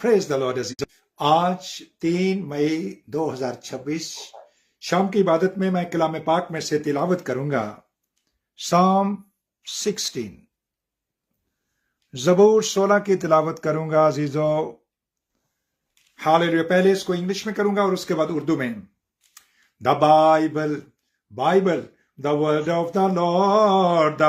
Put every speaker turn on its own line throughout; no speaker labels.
Praise the Lord. आज 3 मई 2026 शाम की इबादत में मैं कलाम पाक में से तिलावत करूंगा Psalm 16, ज़बूर 16 की तिलावत करूंगा अजीजो। हालेलुया। पहले इसको इंग्लिश में करूंगा और उसके बाद उर्दू में। The Bible the word of the Lord, the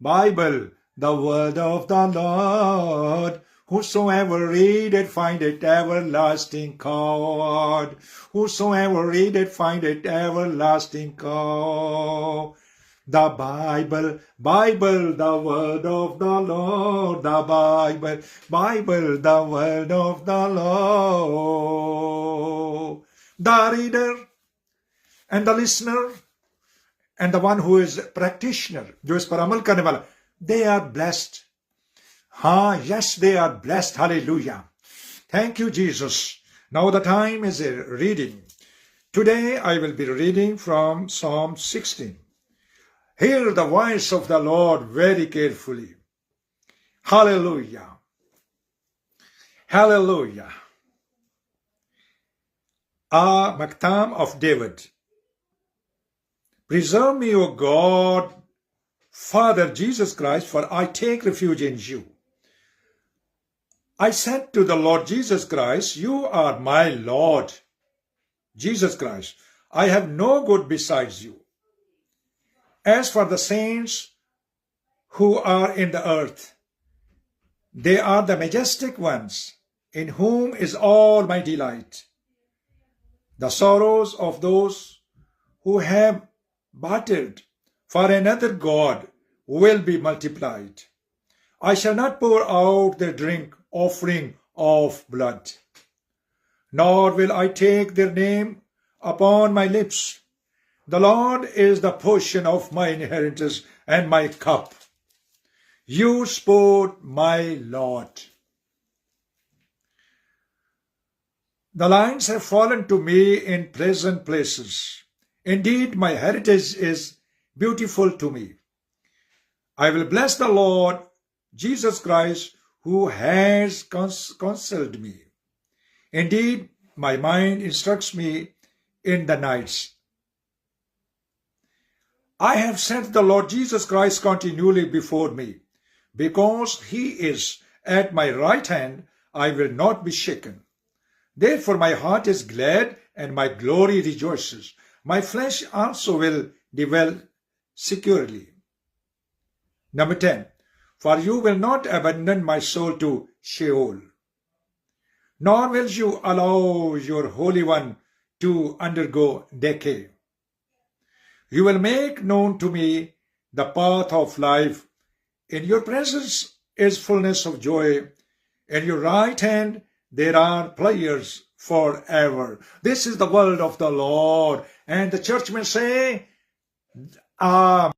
Bible the word of the Lord. Whosoever read it, find it everlasting God. Whosoever read it, find it everlasting God. The Bible, the word of the Lord. The Bible, the word of the Lord. The reader and the listener and the one who is practitioner, जो इस पर अमल करने वाला, they are blessed. Yes, they are blessed. Hallelujah. Thank you, Jesus. Now the time is reading. Today I will be reading from Psalm 16. Hear the voice of the Lord very carefully. Hallelujah. Hallelujah. A Maktam of David. Preserve me, O God, Father Jesus Christ, for I take refuge in you. I said to the Lord Jesus Christ, you are my Lord. Jesus Christ, I have no good besides you. As for the saints who are in the earth, they are the majestic ones, in whom is all my delight. The sorrows of those who have bartered for another God will be multiplied. I shall not pour out their drink offering of blood, nor will I take their name upon my lips. The Lord is the portion of my inheritance and my cup. You support my Lord. The lines have fallen to me in pleasant places. Indeed, my heritage is beautiful to me. I will bless the Lord Jesus Christ, who has counseled me. Indeed, my mind instructs me in the nights. I have set the Lord Jesus Christ continually before me. Because he is at my right hand, I will not be shaken. Therefore my heart is glad and my glory rejoices. My flesh also will dwell securely. Number 10. For you will not abandon my soul to Sheol, nor will you allow your Holy One to undergo decay. You will make known to me the path of life. In your presence is fullness of joy. In your right hand there are pleasures forever. This is the word of the Lord. And the church may say, Amen.